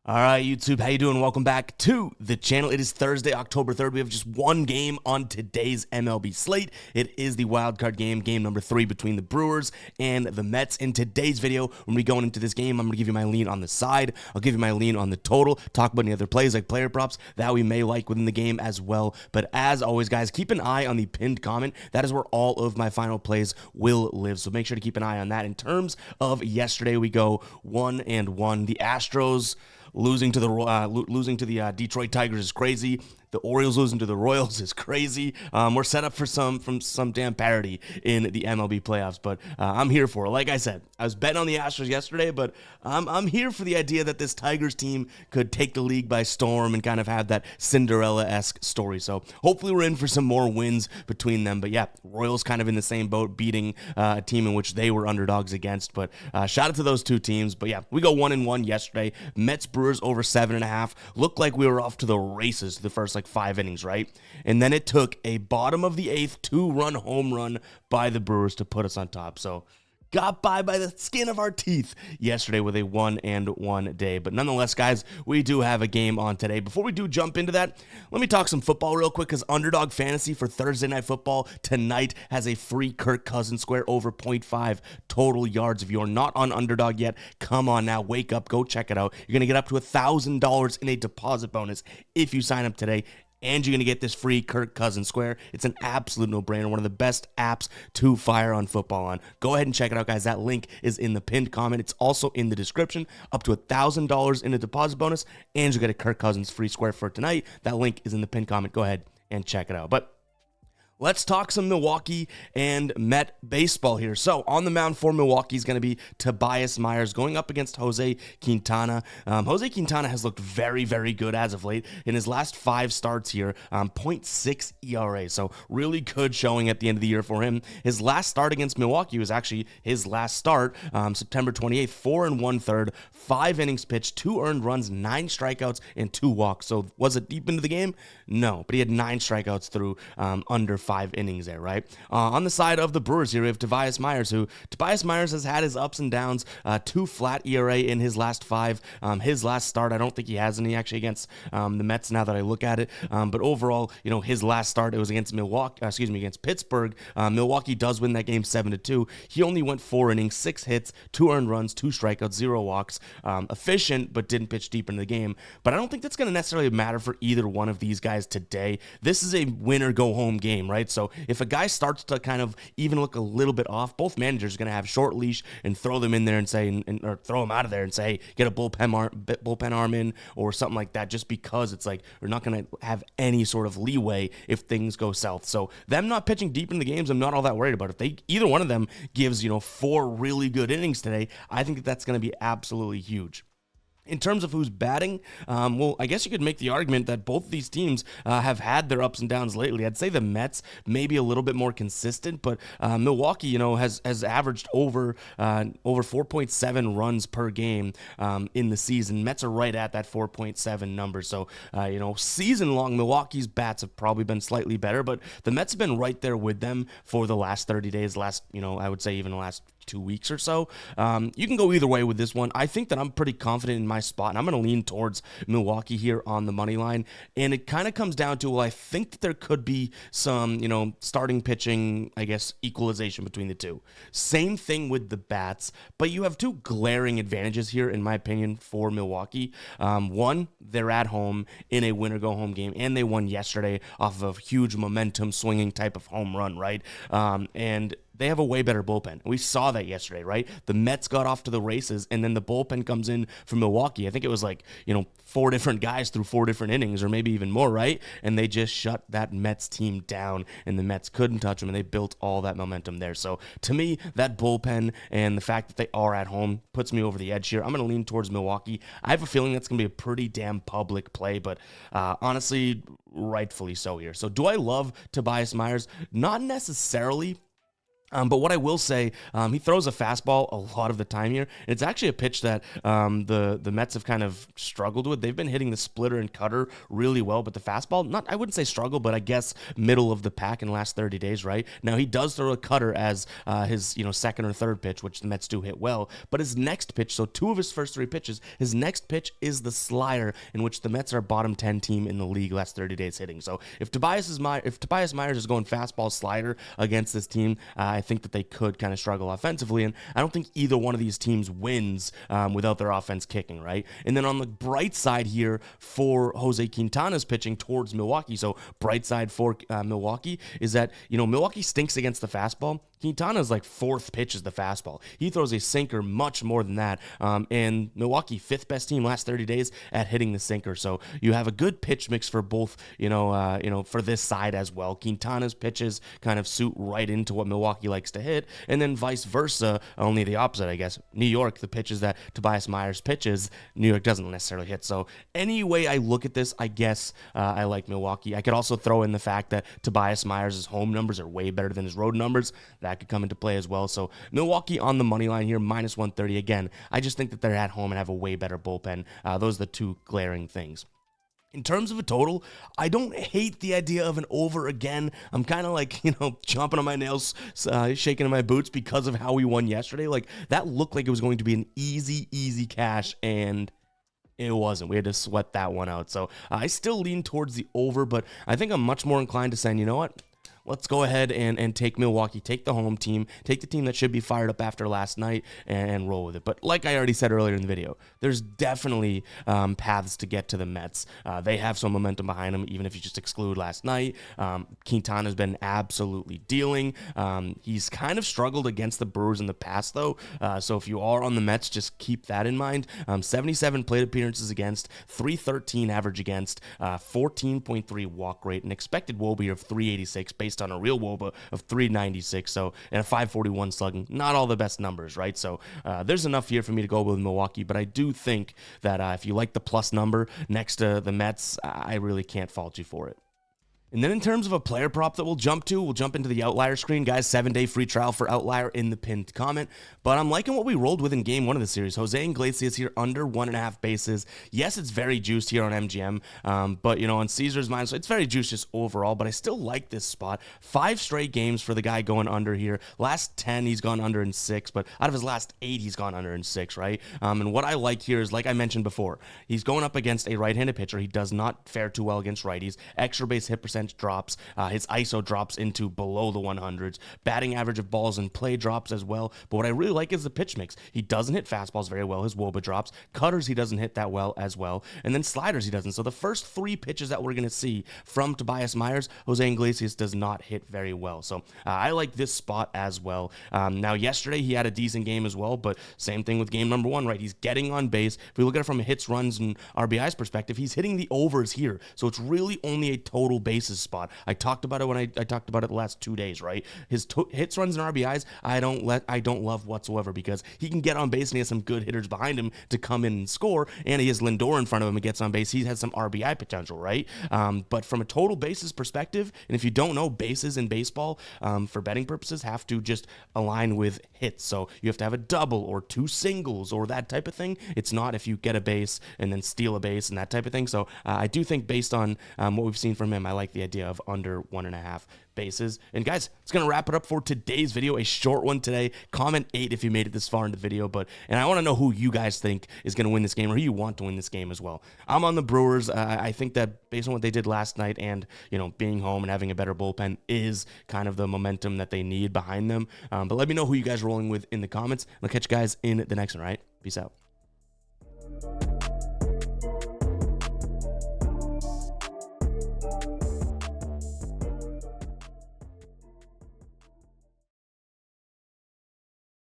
All right, YouTube, how you doing? Welcome back to the channel. It is Thursday, October 3rd. We have just one game on today's MLB slate. It is the wild card game number 3 between the Brewers and the Mets. In today's video, when we going into this game, I'm going to give you my lean on the side. I'll give you my lean on the total, talk about any other plays like player props that we may like within the game as well. But as always, guys, keep an eye on the pinned comment. That is where all of my final plays will live. So make sure to keep an eye on that. In terms of yesterday, we go 1-1. The Astros losing to the Detroit Tigers is crazy. The Orioles losing to the Royals is crazy. We're set up for some damn parity in the MLB playoffs, but I'm here for it. Like I said, I was betting on the Astros yesterday, but I'm here for the idea that this Tigers team could take the league by storm and kind of have that Cinderella-esque story. So hopefully we're in for some more wins between them. But yeah, Royals kind of in the same boat, beating a team in which they were underdogs against. But shout out to those two teams. But yeah, we go 1-1 yesterday. Mets Brewers over 7.5. Looked like we were off to the races the first 5 innings, right? And then it took a bottom of the 8th 2-run home run by the Brewers to put us on top. So got by the skin of our teeth yesterday with a 1-1 day. But nonetheless, guys, we do have a game on today. Before we do jump into that, let me talk some football real quick, because Underdog Fantasy for Thursday Night Football tonight has a free Kirk Cousins square over 0.5 total yards. If you're not on Underdog yet, come on now, wake up, go check it out. You're going to get up to $1,000 in a deposit bonus if you sign up today. And you're going to get this free Kirk Cousins square. It's an absolute no-brainer. One of the best apps to fire on football on. Go ahead and check it out, guys. That link is in the pinned comment. It's also in the description. Up to $1,000 in a deposit bonus. And you'll get a Kirk Cousins free square for tonight. That link is in the pinned comment. Go ahead and check it out. But let's talk some Milwaukee and Met baseball here. So on the mound for Milwaukee is going to be Tobias Myers going up against Jose Quintana. Jose Quintana has looked very, very good as of late. In his last 5 starts here, 0.6 ERA. So really good showing at the end of the year for him. His last start against Milwaukee was actually his last start, September 28th, 4 1/3, 5 innings pitched, 2 earned runs, 9 strikeouts, and 2 walks. So was it deep into the game? No, but he had 9 strikeouts through under 5 innings there, right? On the side of the Brewers here, we have Tobias Myers, Tobias Myers has had his ups and downs, 2 flat ERA in his last 5. His last start, I don't think he has any actually against the Mets now that I look at it. But overall, his last start, it was against against Pittsburgh. Milwaukee does win that game 7-2. He only went 4 innings, 6 hits, 2 earned runs, 2 strikeouts, 0 walks. Efficient, but didn't pitch deep into the game. But I don't think that's going to necessarily matter for either one of these guys today. This is a win-or-go-home game, right? So if a guy starts to kind of even look a little bit off, both managers are going to have short leash and throw them in there and say, or throw them out of there and say, hey, get a bullpen arm in or something like that, just because it's like we're not going to have any sort of leeway if things go south. So them not pitching deep in the games, I'm not all that worried about. If either one of them gives 4 really good innings today, I think that's going to be absolutely huge. In terms of who's batting, well, I guess you could make the argument that both of these teams have had their ups and downs lately. I'd say the Mets maybe a little bit more consistent, but Milwaukee, has averaged over 4.7 runs per game in the season. Mets are right at that 4.7 number. So, season long, Milwaukee's bats have probably been slightly better, but the Mets have been right there with them for the last 30 days, I would say even the last 2 weeks or so. You can go either way with this one. I think that I'm pretty confident in my spot, and I'm going to lean towards Milwaukee here on the money line. And it kind of comes down to, well, I think that there could be some, starting pitching, I guess, equalization between the two. Same thing with the bats, but you have 2 glaring advantages here, in my opinion, for Milwaukee. One, they're at home in a win-or-go-home game, and they won yesterday off of a huge momentum swinging type of home run, right? And they have a way better bullpen. We saw that yesterday, right? The Mets got off to the races, and then the bullpen comes in from Milwaukee. I think it was 4 different guys through 4 different innings, or maybe even more, right? And they just shut that Mets team down, and the Mets couldn't touch them, and they built all that momentum there. So to me, that bullpen and the fact that they are at home puts me over the edge here. I'm going to lean towards Milwaukee. I have a feeling that's going to be a pretty damn public play, but honestly, rightfully so here. So do I love Tobias Myers? Not necessarily. But what I will say, he throws a fastball a lot of the time here. It's actually a pitch that the Mets have kind of struggled with. They've been hitting the splitter and cutter really well, but the fastball, not, I wouldn't say struggle, but I guess middle of the pack in the last 30 days, right? Now, he does throw a cutter as his second or third pitch, which the Mets do hit well. But his next pitch, so 2 of his first 3 pitches, his next pitch is the slider, in which the Mets are bottom 10 team in the league last 30 days hitting. So if Tobias Myers is going fastball slider against this team, I think that they could kind of struggle offensively, and I don't think either one of these teams wins without their offense kicking, right? And then on the bright side here for Jose Quintana's pitching towards Milwaukee, so bright side for Milwaukee is that, Milwaukee stinks against the fastball. Quintana's like 4th pitch is the fastball. He throws a sinker much more than that. And Milwaukee, 5th best team last 30 days at hitting the sinker. So you have a good pitch mix for both, for this side as well. Quintana's pitches kind of suit right into what Milwaukee likes to hit. And then vice versa, only the opposite, I guess. New York, the pitches that Tobias Myers pitches, New York doesn't necessarily hit. So any way I look at this, I guess I like Milwaukee. I could also throw in the fact that Tobias Myers' home numbers are way better than his road numbers. That could come into play as well. So Milwaukee on the money line here, minus 130. Again, I just think that they're at home and have a way better bullpen. Those are the 2 glaring things. In terms of a total, I don't hate the idea of an over again. I'm kind of like, chomping on my nails, shaking in my boots because of how we won yesterday. Like, that looked like it was going to be an easy cash, and it wasn't. We had to sweat that one out. So I still lean towards the over, but I think I'm much more inclined to saying, you know what? Let's go ahead and take Milwaukee, take the home team, take the team that should be fired up after last night and roll with it. But like I already said earlier in the video, there's definitely paths to get to the Mets. They have some momentum behind them, even if you just exclude last night. Quintana's been absolutely dealing. He's kind of struggled against the Brewers in the past, though. So if you are on the Mets, just keep that in mind. 77 plate appearances against, 313 average against, 14.3 walk rate, an expected WOBA of 386 based on a real WOBA of 396, so, and a 541 slugging. Not all the best numbers, right? So there's enough here for me to go with Milwaukee, but I do think that if you like the plus number next to the Mets, I really can't fault you for it. And then in terms of a player prop that we'll jump into the Outlier screen. Guys, 7-day free trial for Outlier in the pinned comment. But I'm liking what we rolled with in game 1 of the series. Jose Iglesias here under 1.5 bases. Yes, it's very juiced here on MGM. But, on Caesar's mind, so it's very juiced just overall. But I still like this spot. 5 straight games for the guy going under here. Last 10, he's gone under in 6. But out of his last 8, he's gone under in 6, right? And what I like here is, like I mentioned before, he's going up against a right-handed pitcher. He does not fare too well against righties. Extra base hit percentage drops. His ISO drops into below the 100s. Batting average of balls in play drops as well. But what I really like is the pitch mix. He doesn't hit fastballs very well. His WOBA drops. Cutters he doesn't hit that well as well. And then sliders he doesn't. So the first 3 pitches that we're going to see from Tobias Myers, Jose Iglesias does not hit very well. So I like this spot as well. Now, yesterday he had a decent game as well, but same thing with game number 1, right? He's getting on base. If we look at it from a hits, runs, and RBIs perspective, he's hitting the overs here. So it's really only a total bases spot. I talked about it when I talked about it the last 2 days, right? His hits, runs, and RBIs, I don't love whatsoever, because he can get on base and he has some good hitters behind him to come in and score, and he has Lindor in front of him and gets on base. He has some RBI potential, right? But from a total bases perspective, and if you don't know, bases in baseball, for betting purposes, have to just align with hits. So you have to have a double or 2 singles or that type of thing. It's not if you get a base and then steal a base and that type of thing. So I do think, based on what we've seen from him, I like the idea of under 1.5 bases. And guys, it's going to wrap it up for today's video. A short one today. Comment 8 if you made it this far in the video. And I want to know who you guys think is going to win this game, or who you want to win this game as well. I'm on the Brewers. I think that based on what they did last night, and being home and having a better bullpen is kind of the momentum that they need behind them. But let me know who you guys are rolling with in the comments. I'll catch you guys in the next one, all right? Peace out.